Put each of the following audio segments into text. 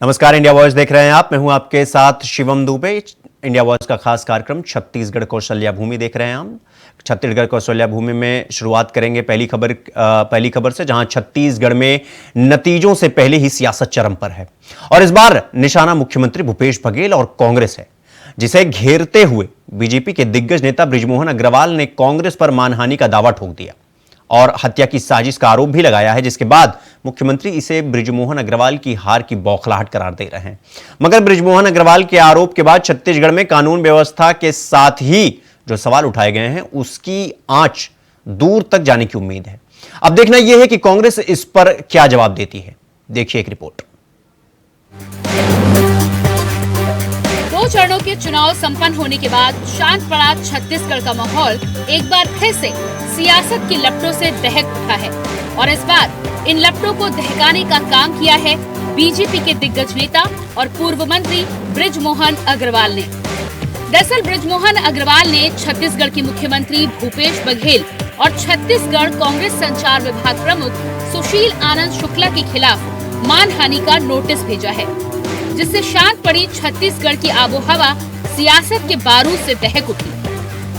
नमस्कार, India voice देख रहे हैं आप। मैं हूं आपके साथ शिवम दुबे। इंडिया वॉइस का खास कार्यक्रम छत्तीसगढ़ कौशल्या भूमि देख रहे हैं हम। छत्तीसगढ़ कौशल्या भूमि में शुरुआत करेंगे पहली खबर से, जहां छत्तीसगढ़ में नतीजों से पहले ही सियासत चरम पर है और इस बार निशाना मुख्यमंत्री भूपेश बघेल और कांग्रेस है, जिसे घेरते हुए बीजेपी के दिग्गज नेता बृजमोहन अग्रवाल ने कांग्रेस पर मानहानि का दावा ठोक दिया और हत्या की साजिश का आरोप भी लगाया है, जिसके बाद मुख्यमंत्री इसे बृजमोहन अग्रवाल की हार की बौखलाहट करार दे रहे हैं। मगर बृजमोहन अग्रवाल के आरोप के बाद छत्तीसगढ़ में कानून व्यवस्था के साथ ही जो सवाल उठाए गए हैं उसकी आंच दूर तक जाने की उम्मीद है। अब देखना यह है कि कांग्रेस इस पर क्या जवाब देती है। देखिए एक रिपोर्ट। 2 चरणों के चुनाव संपन्न होने के बाद शांत पड़ा छत्तीसगढ़ का माहौल एक बार फिर से सियासत की लपटों से दहक उठा है और इस बार इन लपटों को दहकाने का काम किया है बीजेपी के दिग्गज नेता और पूर्व मंत्री बृजमोहन अग्रवाल ने। दरअसल बृजमोहन अग्रवाल ने छत्तीसगढ़ के मुख्यमंत्री भूपेश बघेल और छत्तीसगढ़ कांग्रेस संचार विभाग प्रमुख सुशील आनंद शुक्ला के खिलाफ मानहानि का नोटिस भेजा है, जिससे शांत पड़ी छत्तीसगढ़ की आबोहवा सियासत के बारूद से दहक उठी।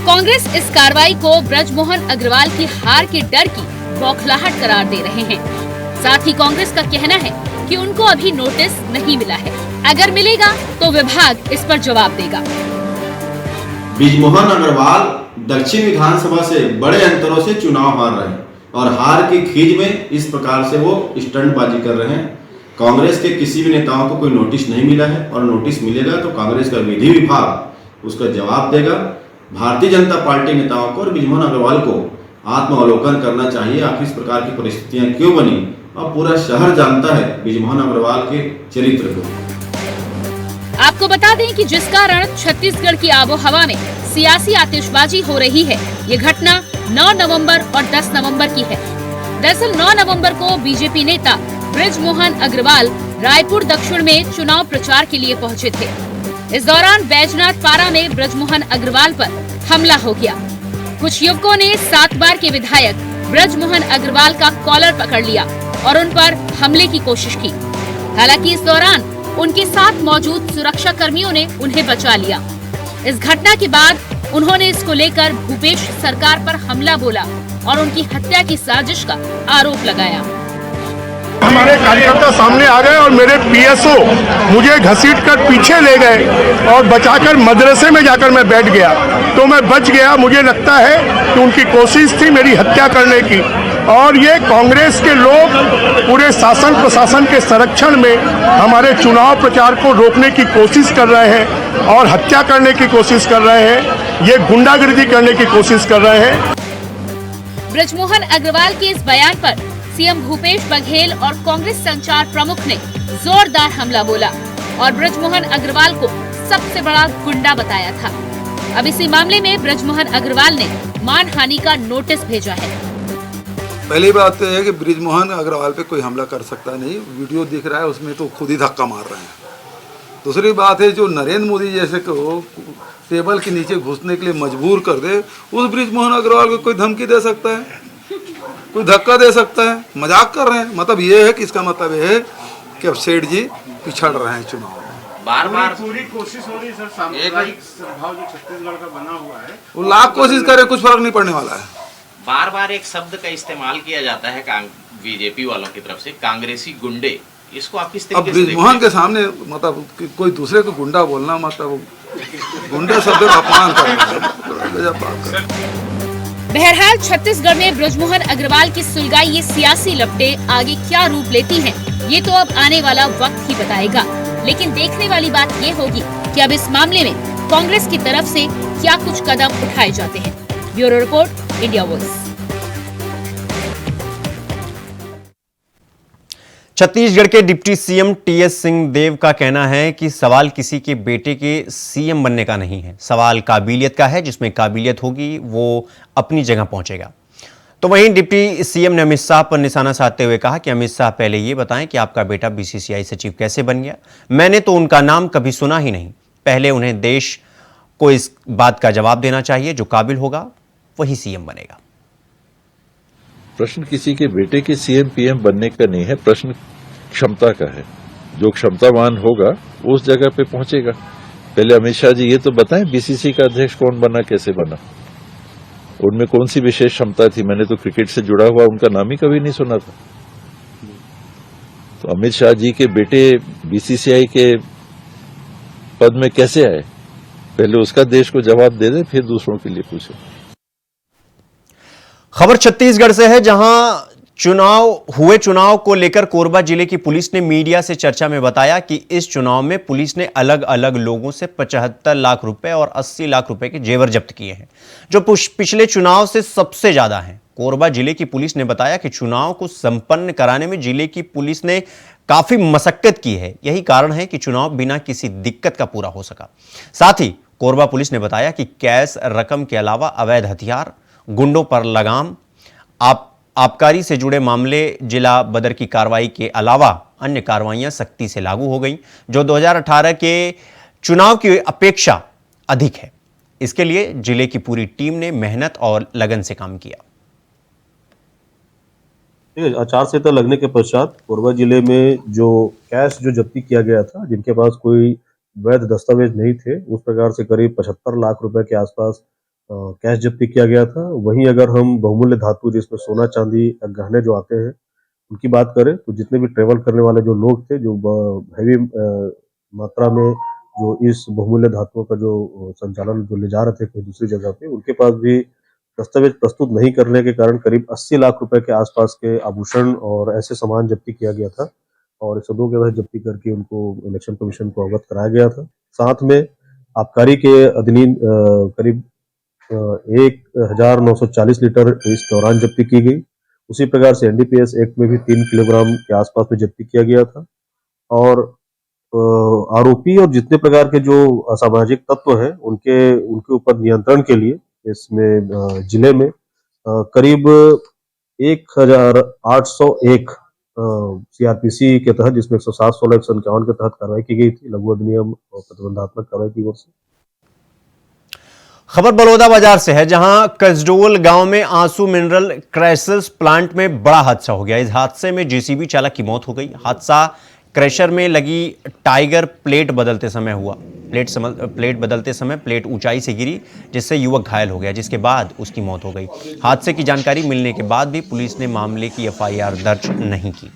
कांग्रेस इस कार्रवाई को बृजमोहन अग्रवाल की हार के डर की बौखलाहट करार दे रहे हैं। साथ ही कांग्रेस का कहना है कि उनको अभी नोटिस नहीं मिला है, अगर मिलेगा तो विभाग इस पर जवाब देगा। बृजमोहन अग्रवाल दक्षिण विधानसभा से बड़े अंतरों से चुनाव हार रहे हैं और हार की खीज में इस प्रकार से वो स्टंटबाजी कर रहे हैं। कांग्रेस के किसी भी नेताओं को कोई नोटिस नहीं मिला है और नोटिस मिलेगा तो कांग्रेस का विधि विभाग उसका जवाब देगा। भारतीय जनता पार्टी नेताओं को और बृजमोहन अग्रवाल को आत्मावलोकन करना चाहिए, आखिर इस प्रकार की परिस्थितियां क्यों बनी और पूरा शहर जानता है बृजमोहन अग्रवाल के चरित्र को। आपको बता दें कि जिस कारण छत्तीसगढ़ की आबोहवा में सियासी आतिशबाजी हो रही है, ये घटना 9 नवंबर और 10 नवंबर की है। दरअसल 9 नवंबर को बीजेपी नेता बृजमोहन अग्रवाल रायपुर दक्षिण में चुनाव प्रचार के लिए पहुंचे थे। इस दौरान बैजनाथ पारा में बृजमोहन अग्रवाल पर हमला हो गया। कुछ युवकों ने 7 बार के विधायक बृजमोहन अग्रवाल का कॉलर पकड़ लिया और उन पर हमले की कोशिश की। हालांकि इस दौरान उनके साथ मौजूद सुरक्षा कर्मियों ने उन्हें बचा लिया। इस घटना के बाद उन्होंने इसको लेकर भूपेश सरकार पर हमला बोला और उनकी हत्या की साजिश का आरोप लगाया। हमारे कार्यकर्ता सामने आ गए और मेरे पीएसओ मुझे घसीटकर पीछे ले गए और बचाकर मदरसे में जाकर मैं बैठ गया, तो मैं बच गया। मुझे लगता है कि उनकी कोशिश थी मेरी हत्या करने की और ये कांग्रेस के लोग पूरे शासन प्रशासन के संरक्षण में हमारे चुनाव प्रचार को रोकने की कोशिश कर रहे हैं और हत्या करने की कोशिश कर रहे हैं, ये गुंडागर्दी करने की कोशिश कर रहे हैं। बृजमोहन अग्रवाल के इस बयान पर सीएम भूपेश बघेल और कांग्रेस संचार प्रमुख ने जोरदार हमला बोला और बृजमोहन अग्रवाल को सबसे बड़ा गुंडा बताया था। अब इसी मामले में बृजमोहन अग्रवाल ने मानहानि का नोटिस भेजा है। पहली बात तो है कि बृजमोहन अग्रवाल पे कोई हमला कर सकता नहीं, वीडियो दिख रहा है उसमें तो खुद ही धक्का मार रहे हैं। दूसरी बात है जो नरेंद्र मोदी जैसे को टेबल के नीचे घुसने के लिए मजबूर कर दे, उस बृजमोहन अग्रवाल को कोई धमकी दे सकता है, कोई धक्का दे सकता है? मजाक कर रहे हैं। मतलब ये है कि इसका मतलब ये है कि अब सेठ जी पिछड़ रहे हैं चुनाव में। बार बार पूरी कोशिश हो रही है सर, सामुदायिक सद्भाव जो छत्तीसगढ़ का बना हुआ है, वो लाख कोशिश करे कुछ फर्क नहीं पड़ने वाला है। बार बार एक शब्द का इस्तेमाल किया जाता है बीजेपी वालों की तरफ से, कांग्रेसी गुंडे। इसको आप किस तरीके से देखते हैं? बृजमोहन के सामने मतलब कोई दूसरे को गुंडा बोलना मतलब गुंडा शब्द का अपमान करना। बहरहाल छत्तीसगढ़ में बृजमोहन अग्रवाल की सुलगाई ये सियासी लपटें आगे क्या रूप लेती हैं, ये तो अब आने वाला वक्त ही बताएगा। लेकिन देखने वाली बात ये होगी कि अब इस मामले में कांग्रेस की तरफ से क्या कुछ कदम उठाए जाते हैं। Bureau report, India voice. Chhattisgarh के डिप्टी सीएम टीएस सिंहदेव का कहना है कि सवाल किसी के बेटे के सीएम बनने का नहीं है, सवाल काबिलियत का है। जिसमें काबिलियत होगी वो अपनी जगह पहुंचेगा। तो वहीं डिप्टी सीएम ने अमित शाह पर निशाना साधते हुए कहा कि अमित शाह पहले ये बताएं कि आपका बेटा बीसीसीआई सचिव कैसे बन गया। मैंने तो उनका नाम कभी सुना ही नहीं। पहले उन्हें देश को इस बात का जवाब देना चाहिए, जो काबिल होगा वही सीएम बनेगा। प्रश्न किसी के बेटे के सीएम पीएम बनने का नहीं है, प्रश्न क्षमता का है। जो क्षमतावान होगा वो उस जगह पे पहुंचेगा। पहले अमित शाह जी ये तो बताएं बीसीसी का अध्यक्ष कौन बना, कैसे बना, उनमें कौन सी विशेष क्षमता थी। मैंने तो क्रिकेट से जुड़ा हुआ उनका नाम ही कभी नहीं सुना था। तो अमित शाह जी के बेटे बीसीसीआई के पद में कैसे आए, पहले उसका देश को जवाब दे दे, फिर दूसरों के लिए पूछे। खबर छत्तीसगढ़ से है, जहां चुनाव को लेकर कोरबा जिले की पुलिस ने मीडिया से चर्चा में बताया कि इस चुनाव में पुलिस ने अलग अलग लोगों से 75 लाख रुपए और 80 लाख रुपए के जेवर जब्त किए हैं, जो पिछले चुनाव से सबसे ज्यादा हैं। कोरबा जिले की पुलिस ने बताया कि चुनाव को संपन्न कराने में जिले की पुलिस ने काफी मशक्कत की है। यही कारण है कि चुनाव बिना किसी दिक्कत का पूरा हो सका। साथ ही कोरबा पुलिस ने बताया कि कैश रकम के अलावा अवैध हथियार, गुंडों पर लगाम, आबकारी से जुड़े मामले, जिला बदर की कार्रवाई के अलावा अन्य कार्रवाइयां सख्ती से लागू हो गई, जो 2018 के चुनाव की अपेक्षा अधिक है। इसके लिए जिले की पूरी टीम ने मेहनत और लगन से काम किया। आचार संहिता लगने के पश्चात कोरबा जिले में जो कैश जो जब्ती किया गया था, जिनके पास कोई वैध दस्तावेज नहीं थे, उस प्रकार से करीब 75 लाख रुपए के आसपास कैश जब्ती किया गया था। वहीं अगर हम बहुमूल्य धातु जिसमें सोना चांदी गहने जो आते हैं उनकी बात करें तो जितने भी ट्रेवल करने वाले जो लोग थे, जो हैवी मात्रा में जो इस बहुमूल्य धातुओं का जो संचालन जो ले जा रहे थे कोई दूसरी जगह पे, उनके पास भी दस्तावेज प्रस्तुत नहीं करने के कारण करीब 80 लाख रुपए के आसपास के आभूषण और ऐसे सामान जब्ती किया गया था और 102 के वजह जब्ती करके उनको इलेक्शन कमीशन को अवगत कराया गया था। साथ में आबकारी के अधीन करीब 1940 लीटर इस दौरान जब्ती की गई। उसी प्रकार से एनडीपीएस एक्ट में भी 3 किलोग्राम के आसपास में जब्ती किया गया था। और आरोपी और जितने प्रकार के जो असामाजिक तत्व हैं उनके ऊपर नियंत्रण के लिए इसमें जिले में करीब 1801 सीआरपीसी के तहत, जिसमें 107, 16, 151 के तहत कार्रवाई की गई थी, लघु अधिनियम और प्रतिबंधात्मक कार्रवाई की ओर से। खबर बलौदाबाजार से है, जहां कसडोल गांव में आंसू मिनरल क्रैशर्स प्लांट में बड़ा हादसा हो गया। इस हादसे में जेसीबी चालक की मौत हो गई। हादसा क्रैशर में लगी टाइगर प्लेट बदलते समय हुआ। प्लेट बदलते समय प्लेट ऊंचाई से गिरी, जिससे युवक घायल हो गया, जिसके बाद उसकी मौत हो गई। हादसे की जानकारी मिलने के बाद भी पुलिस ने मामले की एफआईआर दर्ज नहीं की।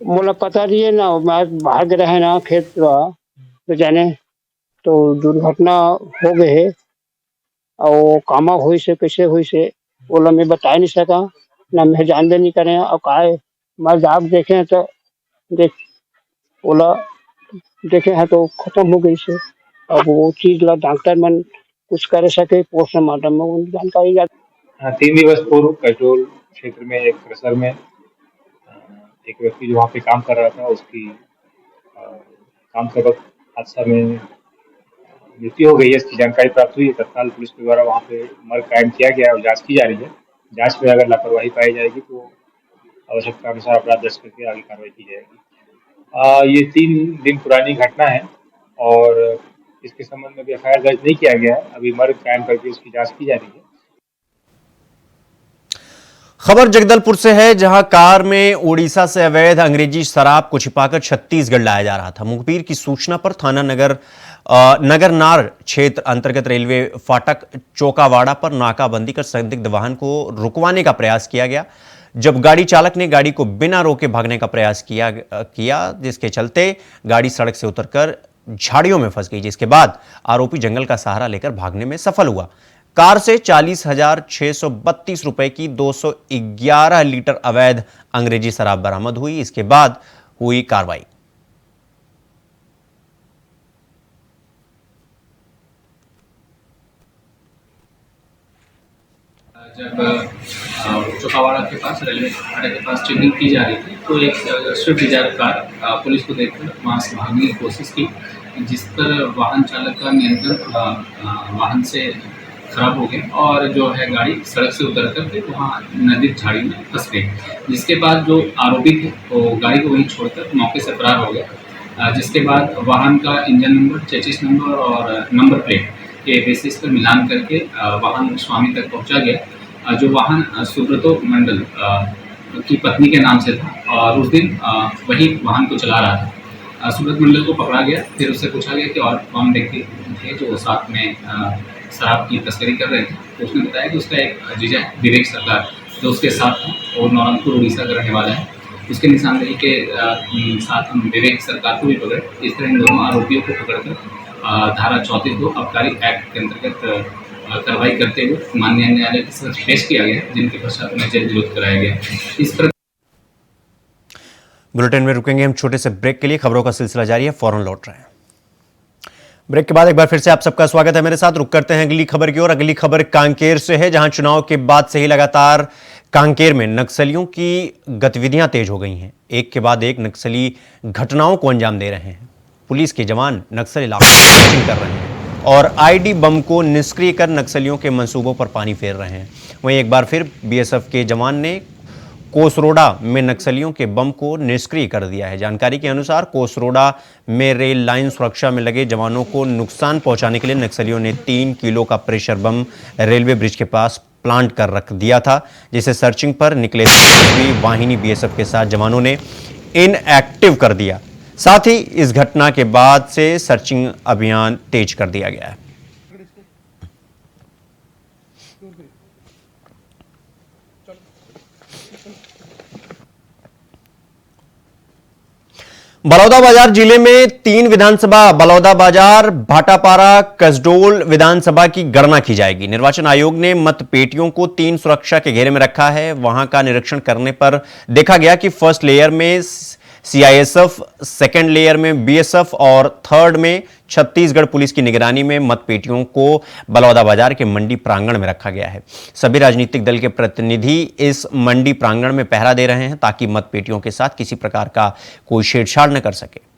मोला पता नहीं है ना, मैं भाग रहे ना खेत तो जाने तो दुर्घटना हो गए है और कामा हुई से कैसे हुई से बोला मैं बता नहीं सका ना, मैं जानते नहीं करें और काहे मैं जाग देखे तो बोला देखे हैं तो खत्म हो गई से। अब वो चीज ला डॉक्टर मन कुछ कर सके पोस्टमार्टम में उन जानकारी 3 दिवस पूर्व कसडोल क्षेत्र में एक क्रशर में एक व्यक्ति जो वहाँ पे काम कर रहा था, उसकी काम के वक्त हादसा में मृत्यु हो गई है। इसकी जानकारी प्राप्त हुई है। तत्काल पुलिस के द्वारा वहाँ पे मर्ग कायम किया गया और जांच की जा रही है। जांच में अगर लापरवाही पाई जाएगी तो आवश्यकता अनुसार अपराध दर्ज करके आगे कार्रवाई की जाएगी। ये 3 दिन पुरानी घटना है और इसके संबंध में भी एफआईआर दर्ज नहीं किया गया है। अभी मर्ग कायम करके उसकी जाँच की जा रही है। खबर जगदलपुर से है, जहां कार में उड़ीसा से अवैध अंग्रेजी शराब को छिपाकर छत्तीसगढ़ लाया जा रहा था। मुखबिर की सूचना पर थाना नगरनार क्षेत्र अंतर्गत रेलवे फाटक चौकावाड़ा पर नाकाबंदी कर संदिग्ध वाहन को रुकवाने का प्रयास किया गया। जब गाड़ी चालक ने गाड़ी को बिना रोके भागने का प्रयास किया, जिसके चलते गाड़ी सड़क से उतरकर झाड़ियों में फंस गई, जिसके बाद आरोपी जंगल का सहारा लेकर भागने में सफल हुआ। कार से 40,632 रुपए की 211 लीटर अवैध अंग्रेजी शराब बरामद हुई। इसके बाद हुई कार्रवाई। जब चौकावाड़ा के पास रेलवे फाटक के पास चेकिंग की जा रही थी तो एक स्विफ्ट डिजायर कार पुलिस को देखकर वहां से भागने की कोशिश की, जिस पर वाहन चालक का नियंत्रण वाहन से खराब हो गया और जो है गाड़ी सड़क से उतर करके वहाँ नदी झाड़ी में फंस गई। जिसके बाद जो आरोपी थे वो गाड़ी को वहीं छोड़कर मौके से फरार हो गया। जिसके बाद वाहन का इंजन नंबर, चेसिस नंबर और नंबर प्लेट के बेसिस पर मिलान करके वाहन स्वामी तक पहुँचा गया जो वाहन सुब्रतो मंडल की पत्नी के नाम से था और उस दिन वही वाहन को चला रहा था। सुब्रत मंडल को पकड़ा गया, फिर उससे पूछा गया कि और कौन व्यक्ति थे जो साथ में शराब की तस्करी कर रहे थे। तो उसने बताया कि उसका एक जीजा है विवेक सरकार, जो उसके साथ था और नौरंगपुर उड़ीसा का रहने वाला है। उसके निशानदेही के साथ हम विवेक सरकार को भी पकड़े। इस तरह इन दोनों आरोपियों को पकड़कर धारा 34 आबकारी एक्ट के अंतर्गत कार्रवाई करते हुए माननीय न्यायालय के समक्ष पेश किया गया, जिनके पश्चात उन्हें जेल विरोध कराया गया। इस पर बुलेटिन में रुकेंगे हम छोटे से ब्रेक के लिए। खबरों का सिलसिला जारी है, फौरन लौट रहे हैं। ब्रेक के बाद एक बार फिर से आप सबका स्वागत है मेरे साथ। रुक करते हैं अगली खबर की ओर। अगली खबर कांकेर से है, जहां चुनाव के बाद से ही लगातार कांकेर में नक्सलियों की गतिविधियां तेज हो गई हैं। एक के बाद एक नक्सली घटनाओं को अंजाम दे रहे हैं। पुलिस के जवान नक्सल इलाकों में सर्चिंग कर रहे हैं और आईडी बम को निष्क्रिय कर नक्सलियों के मंसूबों पर पानी फेर रहे हैं। वहीं एक बार फिर बीएसएफ के जवान ने कोसरोडा में नक्सलियों के बम को निष्क्रिय कर दिया है। जानकारी के अनुसार कोसरोडा में रेल लाइन सुरक्षा में लगे जवानों को नुकसान पहुंचाने के लिए नक्सलियों ने 3 किलो का प्रेशर बम रेलवे ब्रिज के पास प्लांट कर रख दिया था, जिसे सर्चिंग पर निकले वाहिनी बीएसएफ के साथ जवानों ने इनएक्टिव कर दिया। साथ ही इस घटना के बाद से सर्चिंग अभियान तेज कर दिया गया है। बलौदाबाजार जिले में 3 विधानसभा बलौदाबाजार, भाटापारा, कसडोल विधानसभा की गणना की जाएगी। निर्वाचन आयोग ने मत पेटियों को 3 सुरक्षा के घेरे में रखा है। वहां का निरीक्षण करने पर देखा गया कि फर्स्ट लेयर में सीआईएसएफ, सेकेंड लेयर में बीएसएफ और थर्ड में छत्तीसगढ़ पुलिस की निगरानी में मतपेटियों को बलौदाबाजार के मंडी प्रांगण में रखा गया है। सभी राजनीतिक दल के प्रतिनिधि इस मंडी प्रांगण में पहरा दे रहे हैं ताकि मतपेटियों के साथ किसी प्रकार का कोई छेड़छाड़ न कर सके।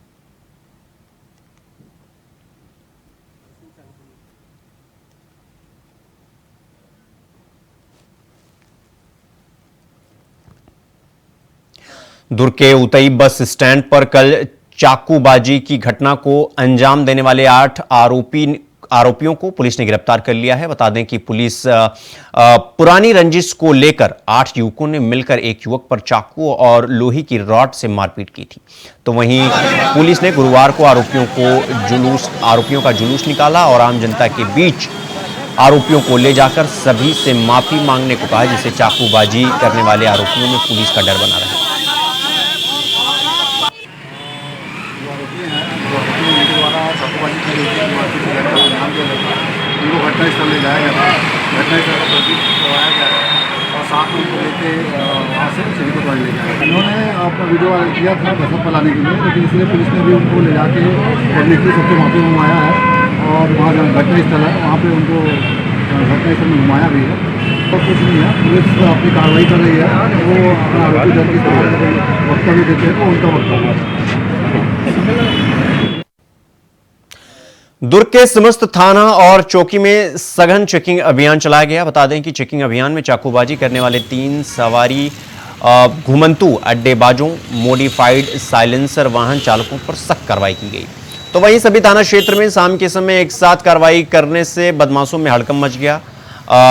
दुर्ग के उतई बस स्टैंड पर कल चाकूबाजी की घटना को अंजाम देने वाले 8 आरोपियों को पुलिस ने गिरफ्तार कर लिया है। बता दें कि पुलिस पुरानी रंजिश को लेकर 8 युवकों ने मिलकर एक युवक पर चाकू और लोहे की रॉड से मारपीट की थी। तो वहीं पुलिस ने गुरुवार को आरोपियों का जुलूस निकाला और आम जनता के बीच आरोपियों को ले जाकर सभी से माफी मांगने को कहा, जिससे चाकूबाजी करने वाले आरोपियों में पुलिस का डर बना रहा। उनको घटनास्थल ले जाया गया था, घटनास्थल का प्रतीक करवाया गया है और साथ में उनको लेके वहाँ से सिलीगुड़ी ले जाया गया। इन्होंने अपना वीडियो वायरल किया था बसप लाने के लिए, लेकिन इसलिए पुलिस ने भी उनको ले जाके पब्लिकली सबसे वहाँ पर घुमाया है और वहाँ जहाँ घटनास्थल है वहाँ पर उनको घटनास्थल में घुमाया भी है। तो कुछ नहीं है, पुलिस अपनी कार्रवाई कर रही है। वो अपना आरोपी दल की वक्तव्य देते हैं तो उनका वक्तव्य। दुर्ग के समस्त थाना और चौकी में सघन चेकिंग अभियान चलाया गया। बता दें कि चेकिंग अभियान में चाकूबाजी करने वाले 3 सवारी घुमंतू अड्डेबाजों, मॉडिफाइड साइलेंसर वाहन चालकों पर सख्त कार्रवाई की गई। तो वहीं सभी थाना क्षेत्र में शाम के समय एक साथ कार्रवाई करने से बदमाशों में हड़कंप मच गया।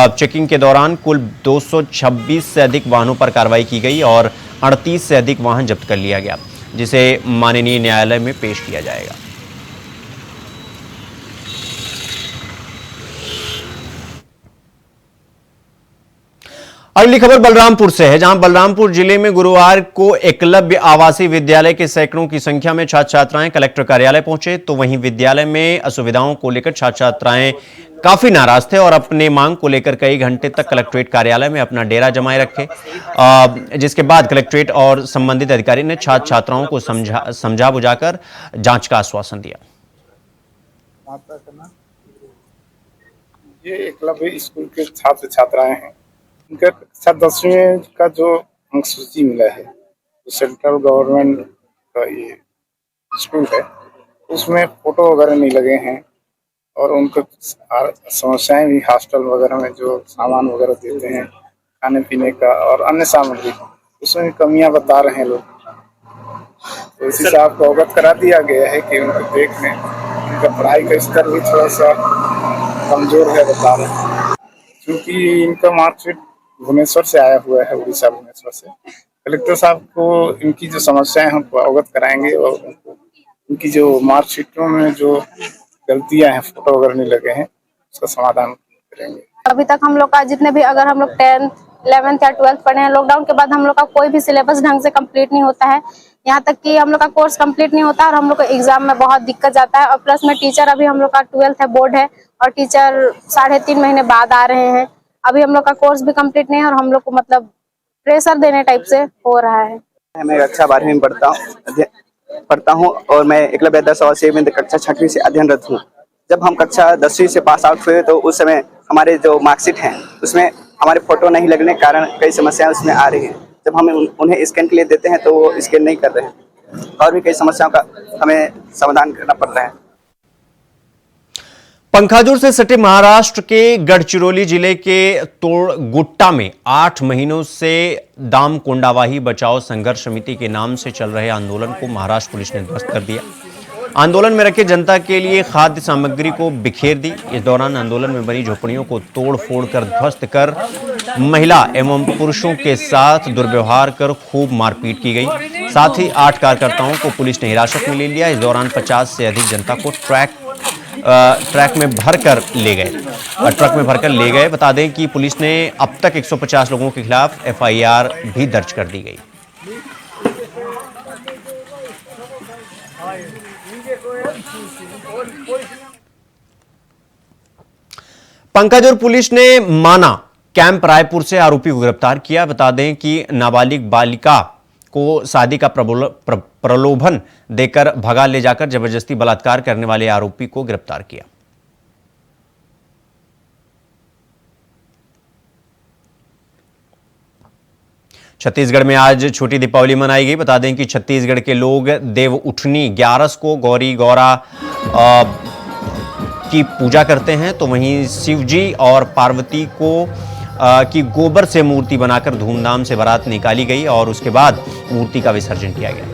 चेकिंग के दौरान कुल 226 से अधिक वाहनों पर कार्रवाई की गई और 38 से अधिक वाहन जब्त कर लिया गया, जिसे माननीय न्यायालय में पेश किया जाएगा। अगली खबर बलरामपुर से है, जहां बलरामपुर जिले में गुरुवार को एकलव्य आवासीय विद्यालय के सैकड़ों की संख्या में छात्र छात्राएं कलेक्टर कार्यालय पहुंचे। तो वहीं विद्यालय में असुविधाओं को लेकर छात्र छात्राएं काफी नाराज थे और अपने मांग को लेकर कई घंटे तक कलेक्ट्रेट कार्यालय में अपना डेरा जमाए रखे, जिसके बाद कलेक्ट्रेट और संबंधित अधिकारी ने छात्र छात्राओं को समझा बुझाकर जांच का आश्वासन दिया। ये एकलव्य स्कूल के छात्र छात्राएं हैं, इनका 10वीं का जो अंक सूची मिला है, तो सेंट्रल गवर्नमेंट का ये स्कूल है, उसमें फोटो वगैरह नहीं लगे हैं और उनको समस्याएं भी हॉस्टल वगैरह में जो सामान वगैरह देते हैं खाने पीने का और अन्य सामग्री, उसमें भी कमियां बता रहे हैं लोग। तो इसी से आपको अवगत करा दिया गया है कि उनको देख लें, उनका पढ़ाई का स्तर भी थोड़ा सा कमजोर है बता रहे हैं, क्योंकि इनका मार्कशीट भुवनेश्वर से आया हुआ है, उड़ीसा भुवनेश्वर से। कलेक्टर साहब को इनकी जो समस्याएं हैं उनको अवगत कराएंगे और इनकी जो मार्कशीटों में जो गलतियां हैं, फोटो वगैरह नहीं लगे हैं, उसका समाधान करेंगे। अभी तक हम लोग का जितने भी, अगर हम लोग 10th, 11th या 12th पढ़े हैं, लॉकडाउन के बाद हम लोग का कोई भी सिलेबस ढंग से कंप्लीट नहीं होता है। यहाँ तक कि हम लोग का कोर्स कंप्लीट नहीं होता और हम लोग को एग्जाम में बहुत दिक्कत जाता है। और प्लस में टीचर, अभी हम लोग का 12th है, बोर्ड है, और टीचर 3.5 महीने बाद आ रहे हैं। अभी हम लोग का कोर्स भी कंप्लीट नहीं है और हम लोग को मतलब प्रेशर देने टाइप से हो रहा है। मैं कक्षा 12वीं में पढ़ता हूँ और मैं एकलव्य आदर्श आवासीय में कक्षा 6वीं से अध्ययनरत हूँ। जब हम कक्षा 10वीं से पास आउट हुए तो उस समय हमारे जो मार्कशीट हैं उसमें हमारे फोटो नहीं लगने के कारण कई समस्याएं उसमें आ रही हैं। जब हम उन्हें स्कैन के लिए देते हैं तो वो स्कैन नहीं कर रहे हैं और भी कई समस्याओं का हमें समाधान करना पड़ रहा है। पंखाजुर से सटे महाराष्ट्र के गढ़चिरौली जिले के तोड़गुट्टा में 8 महीनों से दाम कोंडावाही बचाओ संघर्ष समिति के नाम से चल रहे आंदोलन को महाराष्ट्र पुलिस ने ध्वस्त कर दिया। आंदोलन में रखे जनता के लिए खाद्य सामग्री को बिखेर दी। इस दौरान आंदोलन में बनी झोपड़ियों को तोड़ फोड़ कर ध्वस्त कर महिला एवं पुरुषों के साथ दुर्व्यवहार कर खूब मारपीट की गई। साथ ही 8 कार्यकर्ताओं को पुलिस ने हिरासत में ले लिया। इस दौरान 50 से अधिक जनता को ट्रक में भरकर ले गए। बता दें कि पुलिस ने अब तक 150 लोगों के खिलाफ FIR भी दर्ज कर दी गई। पंखाजुर पुलिस ने माना कैंप रायपुर से आरोपी को गिरफ्तार किया। बता दें कि नाबालिग बालिका को शादी का प्रलोभन देकर भगा ले जाकर जबरदस्ती बलात्कार करने वाले आरोपी को गिरफ्तार किया। छत्तीसगढ़ में आज छोटी दीपावली मनाई गई। बता दें कि छत्तीसगढ़ के लोग देव उठनी 11 को गौरी गौरा की पूजा करते हैं, तो वहीं शिवजी और पार्वती को की गोबर से मूर्ति बनाकर धूमधाम से बारात निकाली गई और उसके बाद मूर्ति का विसर्जन किया गया।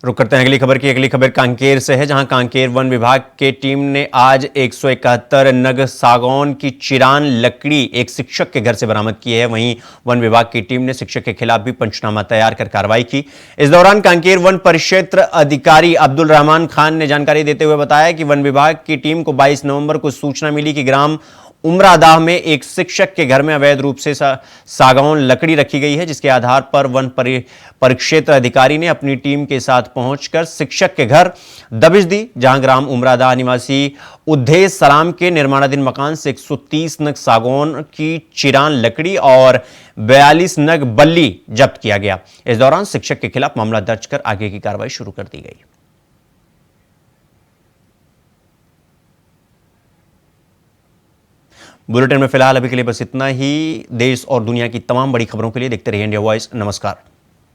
रुक करते हैं अगली खबर की। अगली खबर कांकेर से है, जहां कांकेर वन विभाग के टीम ने आज 171 नग सागौन की चिरान लकड़ी एक शिक्षक के घर से बरामद की है। वहीं वन विभाग की टीम ने शिक्षक के खिलाफ भी पंचनामा तैयार कर कार्रवाई की। इस दौरान कांकेर वन परिक्षेत्र अधिकारी अब्दुल रहमान खान ने जानकारी देते हुए बताया कि वन विभाग की टीम को 22 नवंबर को सूचना मिली कि ग्राम उमरादाह में एक शिक्षक के घर में अवैध रूप से सागौन लकड़ी रखी गई है, जिसके आधार पर वन परिक्षेत्र अधिकारी ने अपनी टीम के साथ पहुंचकर शिक्षक के घर दबिश दी, जहां ग्राम उमरादाह निवासी उद्देश सलाम के निर्माणाधीन मकान से 130 नग सागौन की चिरान लकड़ी और 42 नग बल्ली जब्त किया गया। इस दौरान शिक्षक के खिलाफ मामला दर्ज कर आगे की कार्रवाई शुरू कर दी गई। बुलेटिन में फिलहाल अभी के लिए बस इतना ही। देश और दुनिया की तमाम बड़ी खबरों के लिए देखते रहिए इंडिया वॉइस। नमस्कार।